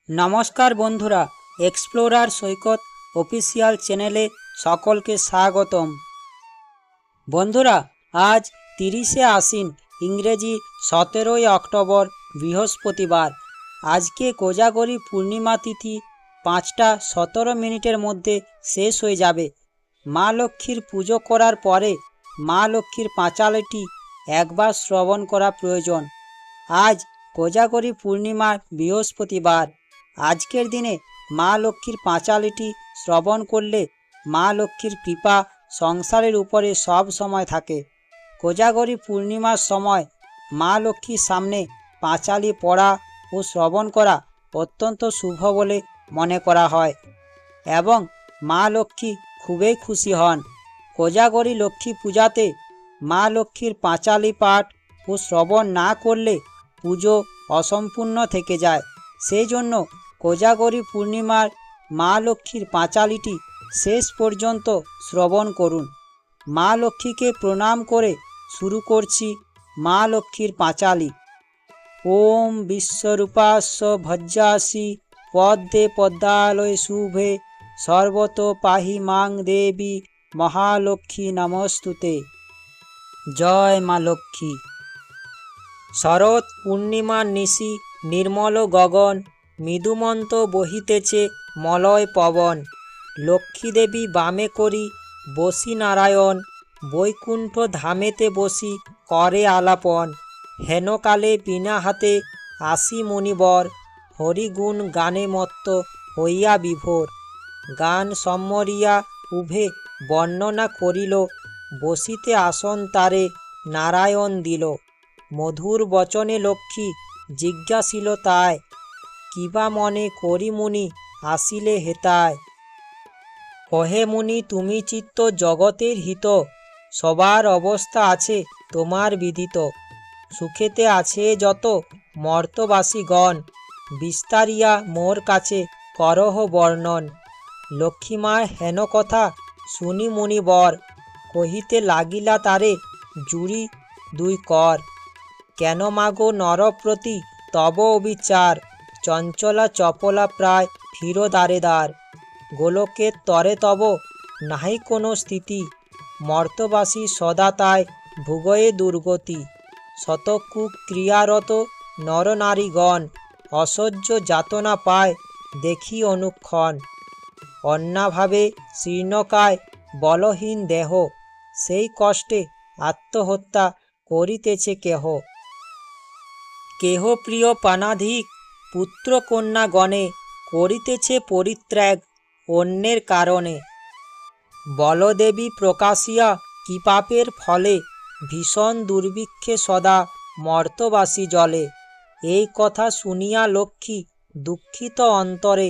নমস্কার বন্ধুরা, এক্সপ্লোরার সৈকত অফিসিয়াল চ্যানেলে সকলকে স্বাগতম। বন্ধুরা, আজ 30শে আশ্বিন, ইংরেজি 17ই অক্টোবর, বৃহস্পতিবার। আজকে কোজাগরী পূর্ণিমা তিথি 5টা 17 মিনিটের মধ্যে শেষ হয়ে যাবে। মা লক্ষ্মীর পুজো করার পরে মা লক্ষ্মীর পাঁচালীটি একবার শ্রবণ করা প্রয়োজন। আজ কোজাগরী পূর্ণিমা, বৃহস্পতিবার। আজকের দিনে মা লক্ষ্মীর পাঁচালীটি শ্রবণ করলে মা লক্ষ্মীর কৃপা সংসারের উপরে সব সময় থাকে। কোজাগরী পূর্ণিমার সময় মা লক্ষ্মীর সামনে পাঁচালী পড়া ও শ্রবণ করা অত্যন্ত শুভ বলে মনে করা হয় এবং মা লক্ষ্মী খুবই খুশি হন। কোজাগরী লক্ষ্মী পূজাতে মা লক্ষ্মীর পাঁচালী পাঠ ও শ্রবণ না করলে পুজো অসম্পূর্ণ থেকে যায়। সেই জন্য কোজাগরী পূর্ণিমার মা লক্ষ্মীর পাঁচালীটি শেষ পর্যন্ত শ্রবণ করুন। মা লক্ষ্মীকে প্রণাম করে শুরু করছি মা লক্ষ্মীর পাঁচালী। ওম বিশ্বরূপাস্য ভজ্রাসি পদ্মে পদ্মালয়ে শুভে সর্বত পাহি মাং দেবী মহালক্ষ্মী নমস্তুতে। জয় মা লক্ষ্মী। শরৎ পূর্ণিমার নিশি নির্মল গগন, মৃদুমন্ত বহিতেছে মলয় পবন। লক্ষ্মীদেবী বামে করি বসি নারায়ণ, বৈকুণ্ঠ ধামেতে বসি করে আলাপন। হেনকালে বিনা হাতে আসি মুনিবর, হরিগুণ গানে মত্ত হইয়া বিভোর। গান সম্মরিয়া উভে বর্ণনা করিল, বসিতে আসন তারে নারায়ণ দিল। মধুর বচনে লক্ষ্মী জিজ্ঞাসিল তাই, কিবা মনে করি মুনি আসিলে হেতায়। কহে মুনি তুমি চিত্ত জগতের হিত, সবার অবস্থা আছে তোমার বিদিত। সুখেতে আছে যত মর্তবাসীগণ, বিস্তারিয়া মোর কাছে করহ বর্ণন। লক্ষ্মীমার হেন কথা শুনি মুনিবর, কহিতে লাগিলা তারে জুড়ি দুই কর। কেন মাগো নরপ্রতি তব অবিচার, চঞ্চলা চপলা প্রায় ফিরো দ্বারে দ্বার। গোলকের তরে তব নাহি কোনো স্থিতি, মর্তবাসী সদা তাই ভুগয়ে দুর্গতি। শতকু ক্রিয়ারত নরনারীগণ, অসহ্য যাতনা পায় দেখি অনুক্ষণ। অন্যাভাবে শীর্ণকায় বলহীন দেহ, সেই কষ্টে আত্মহত্যা করিতেছে কেহ। কেহ প্রিয় পানাধিক পুত্র কন্যা গণে, করিতেছে পরিত্যাগ অন্যের কারণে। বলদেবী প্রকাশিয়া কি পাপের ফলে, ভীষণ দুর্ভিক্ষে সদা মর্তবাসী জলে। এই কথা শুনিয়া লক্ষ্মী দুঃখিত অন্তরে,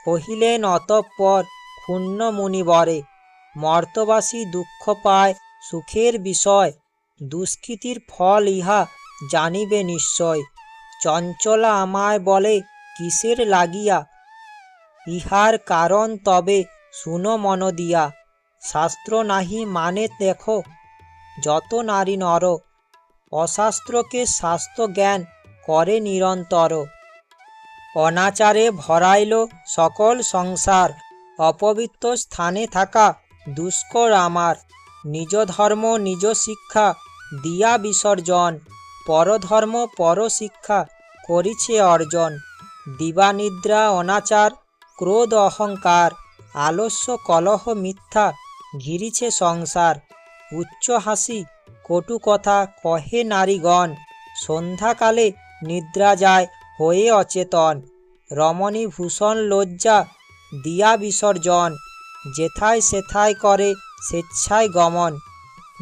কহিলেন অতঃপর ক্ষুণ্ণ মুনিবরে। মর্তবাসী দুঃখ পায় সুখের বিষয়, দুষ্কৃতির ফল ইহা জানিবে নিশ্চয়। চঞ্চলা আমায় বলে কিসের লাগিয়া, ইহার কারণ তবে শুনো মন দিয়া। শাস্ত্র নাহি মানে দেখো যত নারী নর, অশাস্ত্রকে শাস্ত্র জ্ঞান করে নিরন্তর। অনাচারে ভরাইল সকল সংসার, অপবিত্র স্থানে থাকা দুষ্কর আমার। নিজ ধর্ম নিজ শিক্ষা দিয়া বিসর্জন, পরধর্ম পরশিক্ষা করিছে অর্জন। দিবানিদ্রা অনাচার ক্রোধ অহংকার, আলস্য কলহ মিথ্যা ঘিরিছে সংসার। উচ্চ হাসি কটু কথা কহে নারীগণ, সন্ধ্যাকালে নিদ্রা যায় হয়ে অচেতন। রমণী ভূষণ লজ্জা দিয়া বিসর্জন, যেথায় সেথায় করে স্বেচ্ছায় গমন।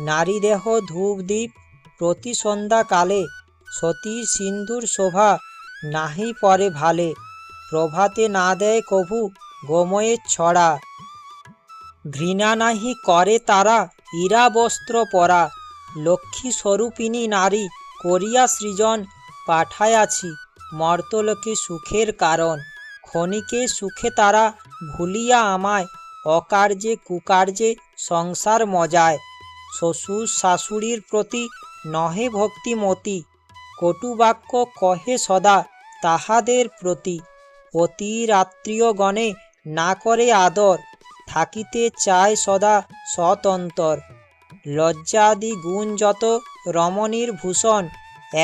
নারী দেহ ধূপ দ্বীপ প্রতি সন্ধ্যাকালে, সতীর সিন্দুর শোভা নাহি পরে ভালে। প্রভাতে না দেয় কভু গোময়ের ছড়া, ঘৃণা নাহি করে তারা ইরা বস্ত্র পরা। লক্ষ্মী স্বরূপিণী নারী করিয়া সৃজন, পাঠায়াছি মর্তলোকে সুখের কারণ। ক্ষণিকে সুখে তারা ভুলিয়া আমায়, অকার্যে কুকার্যে সংসার মজায়। শ্বশুর শাশুড়ির প্রতি নহে ভক্তিমতি, কটুবাক্য কহে সদা তাহাদের প্রতি। অতিরাত্রিয়গণে না করে আদর, থাকিতে চায় সদা স্বতন্তর। লজ্জাদি গুণ যত রমণীর ভূষণ,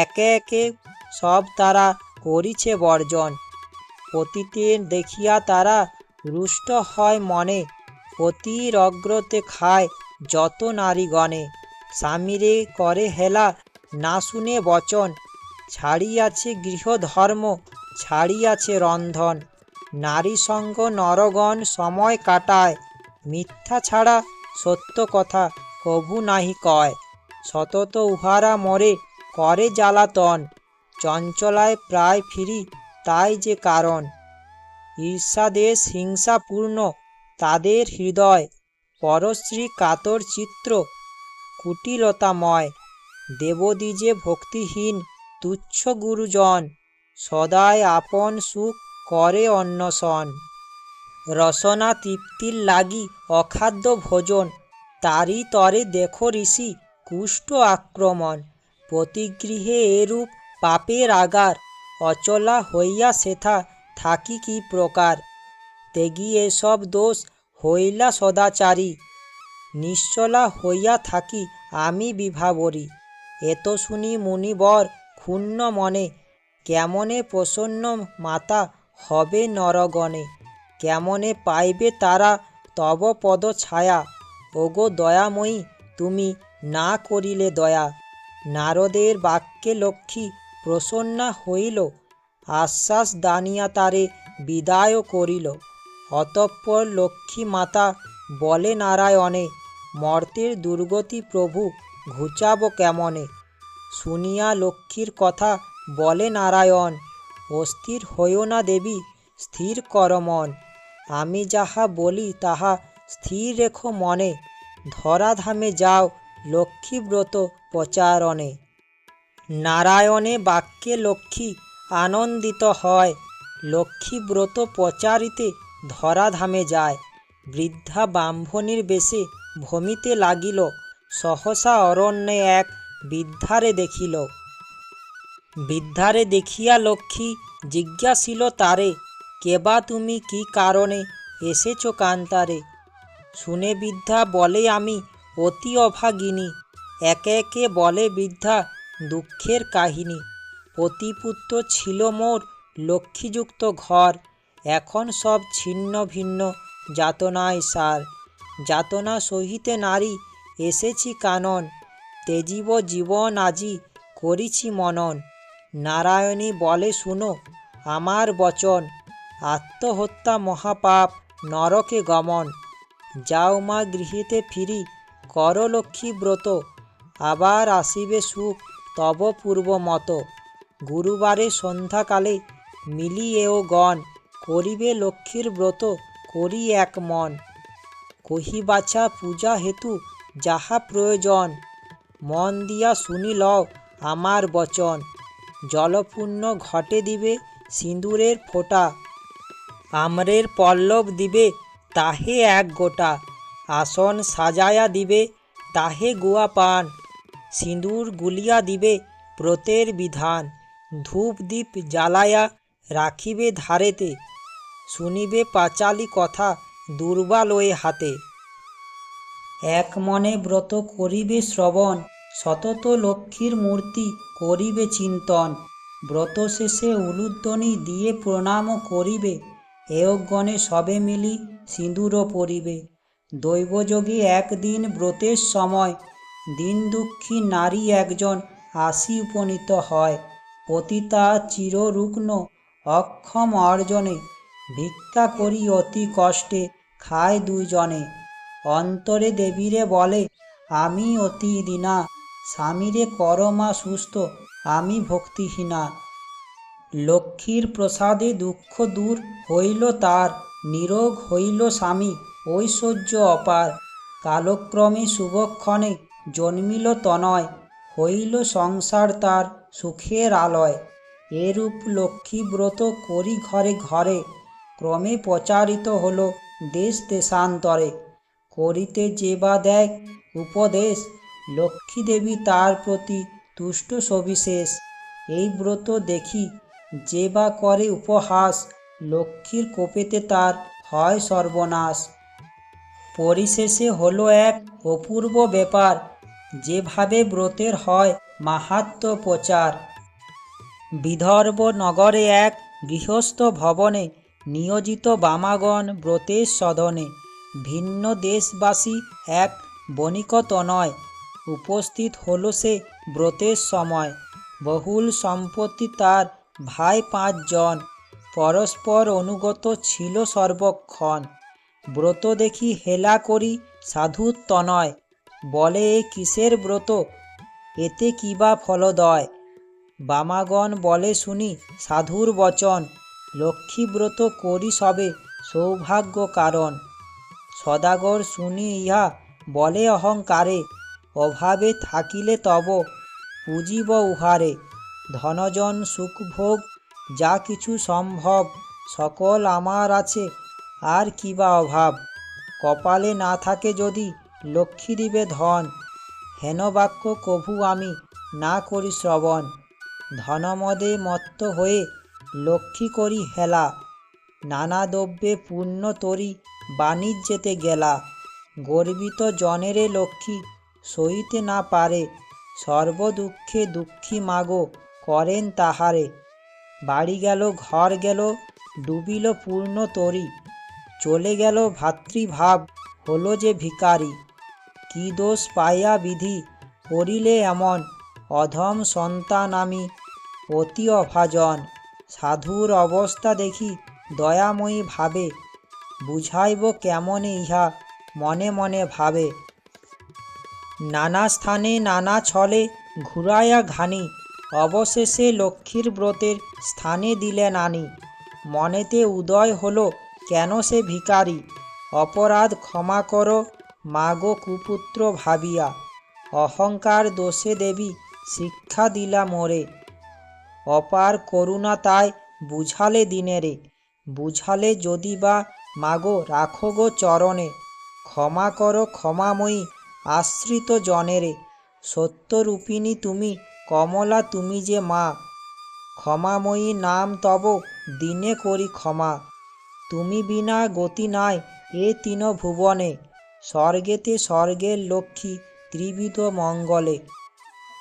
একে একে সব তারা করিছে বর্জন। পতিতে দেখিয়া তারা রুষ্ট হয় মনে, পতির অগ্রতে খায় যত নারীগণে। স্বামীরে করে হেলা না শুনে বচন, ছাড়িয়াছে গৃহধর্ম ছাড়িয়াছে রন্ধন। নারী সঙ্গ নরগণ সময় কাটায়, মিথ্যা ছাড়া সত্য কথা কভু নাহি কয়। সতত উহারা মরে করে জ্বালাতন, চঞ্চলায় প্রায় ফিরি তাই যে কারণ। ঈর্ষাদেশ হিংসাপূর্ণ তাদের হৃদয়, পরশ্রী কাতর চিত্র কুটিলতাময়। দেবদ্বিজে ভক্তিহীন তুচ্ছ গুরুজন, সদাই আপন সুখ করে অন্বেষণ। রসনা তৃপ্তির লাগি অখাদ্য ভোজন, তারি তরে দেখো ঋষি কুষ্ঠ আক্রমণ। প্রতিগৃহে এরূপ পাপের আগার, অচলা হইয়া সেথা থাকি কি প্রকার। ত্যাগী এসব দোষ হইলা সদাচারী, নিশ্চলা হইয়া থাকি আমি বিভাবরী। এত শুনি মুনিবর ক্ষুণ্ণ মনে, কেমনে প্রসন্ন মাতা হবে নরগণে। কেমনে পাইবে তারা তব পদ ছায়া, ওগো দয়াময়ী তুমি না করিলে দয়া। নারদের বাক্যে লক্ষ্মী প্রসন্না হইল, আশ্বাস দানিয়া তারে বিদায় করিল। অতঃপর লক্ষ্মী মাতা বলে নারায়ণে, মর্তের দুর্গতি প্রভু ঘুচাব কেমনে। শুনিয়া লক্ষ্মীর কথা বলে নারায়ণ, অস্থির হইও না দেবী স্থির কর মন। আমি যাহা বলি তাহা স্থির রেখো মনে, ধরাধামে যাও লক্ষ্মীব্রত প্রচারণে। নারায়ণে বাক্যে লক্ষ্মী আনন্দিত হয়, লক্ষ্মীব্রত প্রচারিতে ধরাধামে যায়। বৃদ্ধা ব্রাহ্মণীর বেশে ভমিতে লাগিল, সহসা অরণ্যে এক বৃদ্ধারে দেখিল। বৃদ্ধারে দেখিয়া লক্ষ্মী জিজ্ঞাসিল তারে, কেবা তুমি কি কারণে এসেছ কান্তারে। শুনে বৃদ্ধা বলে আমি অতি অভাগিনী, একে একে বলে বৃদ্ধা দুঃখের কাহিনী। পতিপুত্র ছিল মোর লক্ষ্মীযুক্ত ঘর, এখন সব ছিন্ন ভিন্ন যাতনায় সার। যাতনা সহিতে নারী এসেছি কানন, তেজিব জীবন আজি করিছি মনন। নারায়ণী বলে শুনো আমার বচন, আত্মহত্যা মহাপাপ নরকে গমন। যাও মা গৃহেতে ফিরি কর লক্ষ্মী ব্রত, আবার আসিবে সুখ তব পূর্ব মত। গুরুবারে সন্ধ্যাকালে মিলিয়েও গণ, করিবে লক্ষ্মীর ব্রত করি এক মন। কহিবাছা পূজা হেতু যাহা প্রয়োজন, মন দিয়া শুনি লও আমার বচন। জলপূর্ণ ঘটে দিবে সিঁদুরের ফোঁটা, আম্রের পল্লব দিবে তাহে এক গোটা। আসন সাজায়া দিবে তাহে গুয়া পান, সিঁদুর গুলিয়া দিবে ব্রতের বিধান। ধূপ দীপ জ্বালায়া রাখিবে ধারেতে, শুনিবে পাঁচালি কথা দুর্বালয়ে হাতে। এক মনে ব্রত করিবে শ্রবণ, সতত লক্ষ্মীর মূর্তি করিবে চিন্তন। ব্রত শেষে উলুধ্বনি দিয়ে প্রণাম করিবে, এয়গণে সবে মিলি সিঁদুর পরিবে। দৈবযোগে একদিন ব্রতের সময়, দিন দুঃখী নারী একজন আসি উপনীত হয়। পতিতা চিররুগ্ন অক্ষম অর্জনে, ভিক্ষা করি অতি কষ্টে খায় দুইজনে। অন্তরে দেবীরে বলে আমি অতি দীনা, স্বামীরে কর মা সুস্থ আমি ভক্তিহীনা। লক্ষ্মীর প্রসাদে দুঃখ দূর হইল তার, নিরোগ হইল স্বামী ঐশ্বর্য অপার। কালক্রমে শুভক্ষণে জন্মিল তনয়, হইল সংসার তার সুখের আলয়। এরূপ লক্ষ্মী ব্রত করি ঘরে ঘরে, ক্রমে প্রচারিত হল দেশ দেশান্তরে। করিতে যে বা দেয় উপদেশ, লক্ষ্মী দেবী তার প্রতি তুষ্ট সবিশেষ। এই ব্রত দেখি যে বা করে উপহাস, লক্ষ্মীর কোপেতে তার হয় সর্বনাশ। পরিশেষে হলো এক অপূর্ব ব্যাপার, যেভাবে ব্রতের হয় মাহাত্ম্য প্রচার। বিদর্ভ নগরে এক গৃহস্থ ভবনে নিয়োজিত বামাগণ ব্রতের সদনে। ভিন্ন দেশবাসী এক বণিকতনয়, উপস্থিত হলো সে ব্রতের সময়। বহুল সম্পত্তি তার ভাই 5 জন, পরস্পর অনুগত ছিল সর্বক্ষণ। ব্রত দেখি হেলা করি সাধুর তনয়, বলে এ কিসের ব্রত, এতে কিবা ফলদয়। বামাগণ বলে শুনি সাধুর বচন, লক্ষ্মীব্রত করি সবে সৌভাগ্য কারণ। সদাগর শুনি ইহা বলে অহংকারে, অভাবে থাকিলে তব পুজিব উহারে। ধনজন সুখভোগ যা কিছু সম্ভব, সকল আমার আছে আর কিবা অভাব। কপালে না থাকে যদি লক্ষ্মী দিবে ধন, হেন বাক্য কভু আমি না করি শ্রবণ। ধনমদে মত্ত হয়ে লক্ষ্মী করি হেলা, নানা দ্রব্যে পূর্ণ তরি বাণিজ্যেতে গেলা। গর্বিত জনেরে লক্ষ্মী সইতে না পারে, সর্বদুঃখে দুঃখী মাগো করেন তাহারে। বাড়ি গেল ঘর গেল ডুবিল পূর্ণ তরি, চলে গেল ভাতৃভাব হলো যে ভিখারি। কি দোষ পাইয়া বিধি করিলে এমন, অধম সন্তান আমি অতি অভাজন। সাধুর অবস্থা দেখি দয়াময়ী ভাবে, বুঝাইব কেমনে ইহা মনে মনে ভাবে। নানা স্থানে নানা ছলে ঘুরাইয়া ঘানি, অবশেষে লক্ষ্মীর ব্রতের স্থানে দিলেন আনি। মনেতে উদয় হলো কেন সে ভিখারি, অপরাধ ক্ষমা করো মাগো কুপুত্র ভাবিয়া। অহংকার দোষে দেবী শিক্ষা দিলা মোরে, অপার করুণা তাই বুঝালে দিনেরে। বুঝালে যদি বা মাগো রাখো গো চরণে, ক্ষমা করো ক্ষমাময়ী আশ্রিত জনেরে। সত্যরূপিণী তুমি কমলা তুমি যে মা, ক্ষমাময়ী নাম তব দিনে করি ক্ষমা। তুমি বিনা গতি নাই এ তিন ভুবনে, স্বর্গেতে স্বর্গের লক্ষ্মী ত্রিবিধ মঙ্গলে।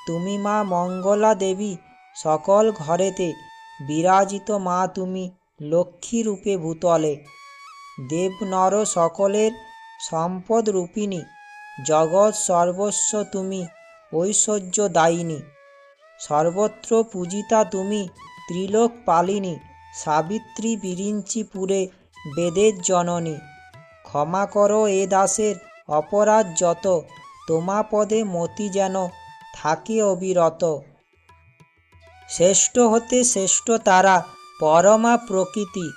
তুমি মা মঙ্গলা দেবী সকল ঘরেতে, বিরাজিত মা তুমি লক্ষ্মী রূপে ভূতলে। দেব নর সকলের সম্পদ রূপিণী, জগৎ সর্বস্ব তুমি ঐশ্বর্য দায়িনী। সর্বত্র পূজিতা তুমি ত্রিলোক পালিনী, সাবিত্রী বিরিঞ্চিপুরে বেদের জননী। ক্ষমা করো এ দাসের অপরাধ যত, তোমা পদে মতি যেন থাকে অবিরত। শ্রেষ্ঠ হতে শ্রেষ্ঠ তারা পরমা প্রকৃতি,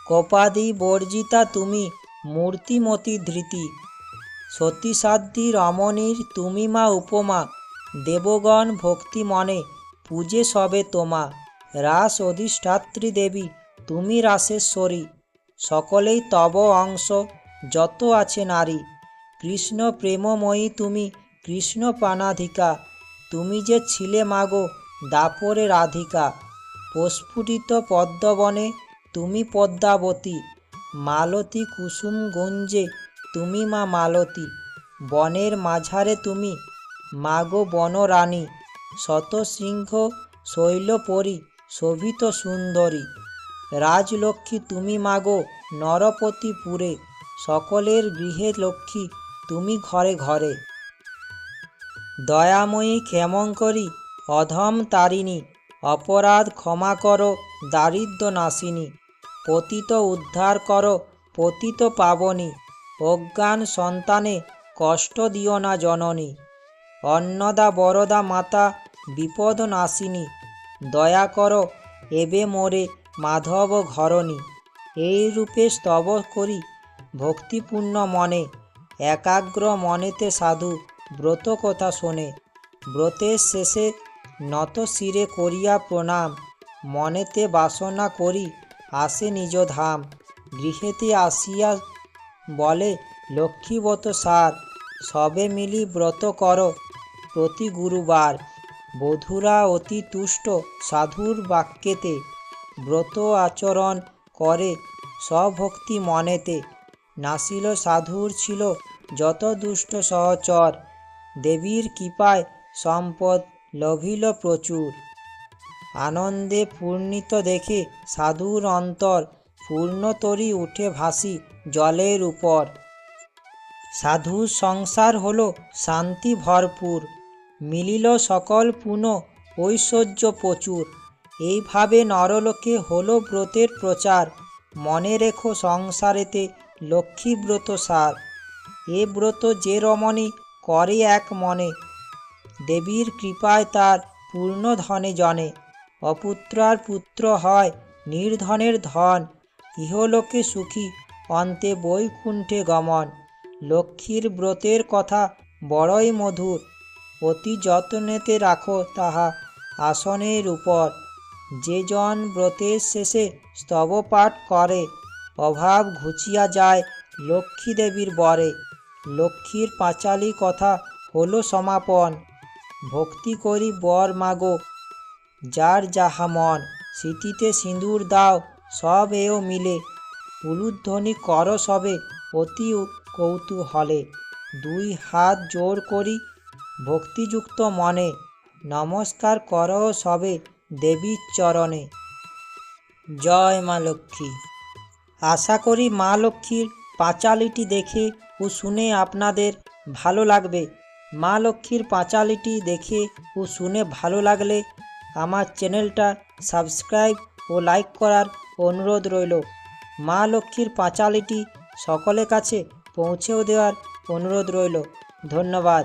কোপাদি বর্জিতা তুমি মূর্তিমতি ধৃতি। সতীসাধ্বী রমণীর তুমি মা উপমা, দেবগণ ভক্তি মনে পূজে সবে তোমা। রাস অধিষ্ঠাত্রী দেবী তুমি রাসেশ্বরী, সকলেই তব অংশ যত আছে নারী। কৃষ্ণ প্রেমময়ী তুমি কৃষ্ণ প্রাণাধিকা, তুমি যে ছিলে মাগো দাপরে রাধিকা। প্রস্ফুটিত পদ্মবনে তুমি পদ্মাবতী, মালতী কুসুম গুঞ্জে তুমি মা মালতী। বনের মাঝারে তুমি মাগো বনরানী, শতশৃঙ্গ শৈলপরি শোভিত সুন্দরী। রাজলক্ষ্মী তুমি মাগো নরপতিপুরে, সকলের গৃহে লক্ষ্মী তুমি ঘরে ঘরে। দয়াময়ী ক্ষেমঙ্করী অধম তারিণী, অপরাধ ক্ষমা করো দারিদ্র নাশিনী। পতিত উদ্ধার করো পতিত পাবনী, অজ্ঞান সন্তানে কষ্ট দিও না জননী। অন্নদা বরদা মাতা বিপদ নাশিনী, দয়া করো এবে মোরে মাধব ঘরণী। এই রূপে স্তব করি ভক্তিপূর্ণ মনে, একাগ্র মনেতে সাধু ব্রত কথা শোনে। ব্রতের শেষে নত শিরে করিয়া প্রণাম, মনেতে বাসনা করি আসে নিজ ধাম। গৃহেতে আসিয়া বলে লক্ষ্মীবত সার, সবে মিলি ব্রত কর প্রতি গুরুবার। বধূরা অতি তুষ্ট সাধুর বাক্যেতে, ব্রত আচরণ করে স্বভক্তি মনেতে। নাসিল সাধুর ছিল যত দুষ্ট সহচর, দেবীর কৃপায় সম্পদ লভিল প্রচুর। আনন্দে পূর্ণিত দেখে সাধুর অন্তর, পূর্ণতরী উঠে ভাসি জলের উপর। সাধুর সংসার হলো শান্তি ভরপুর, মিলিল সকল পুণ্য ঐশ্বর্য প্রচুর। এইভাবে নরলোকে হলো ব্রতের প্রচার, মনে রেখো সংসারেতে লক্ষ্মী ব্রত সার। এ ব্রত যে রমণী করে এক মনে, দেবীর কৃপায় তার পূর্ণ ধনে জনে। অপুত্রার পুত্র হয় নির্ধনের ধন, ইহলোকে সুখী অন্তে বৈকুণ্ঠে গমন। লক্ষ্মীর ব্রতের কথা বড়ই মধুর, অতি যত্নেতে রাখো তাহা আসনের উপর। যে জন ব্রতের শেষে স্তব পাঠ করে, অভাব ঘুচিয়া যায় লক্ষ্মী দেবীর বরে। লক্ষ্মীর পাঁচালী কথা হলো সমাপন, ভক্তি করি বর মাগো যার যাহা মন। স্মৃতিতে সিঁদুর দাও সব এও মিলে, উলুধ্বনি কর সবে অতি কৌতূহলে। দুই হাত জোর করি ভক্তিযুক্ত মনে, নমস্কার কর সবে দেবীর চরণে। জয় মা লক্ষ্মী। আশা করি মা লক্ষ্মীর পাঁচালীটি দেখে ও শুনে আপনাদের ভালো লাগবে। মা লক্ষ্মীর পাঁচালীটি দেখে ও শুনে ভালো লাগলে আমার চ্যানেলটা সাবস্ক্রাইব ও লাইক করার অনুরোধ রইল। মা লক্ষ্মীর পাঁচালীটি সকলের কাছে পৌঁছেও দেওয়ার অনুরোধ রইল। ধন্যবাদ।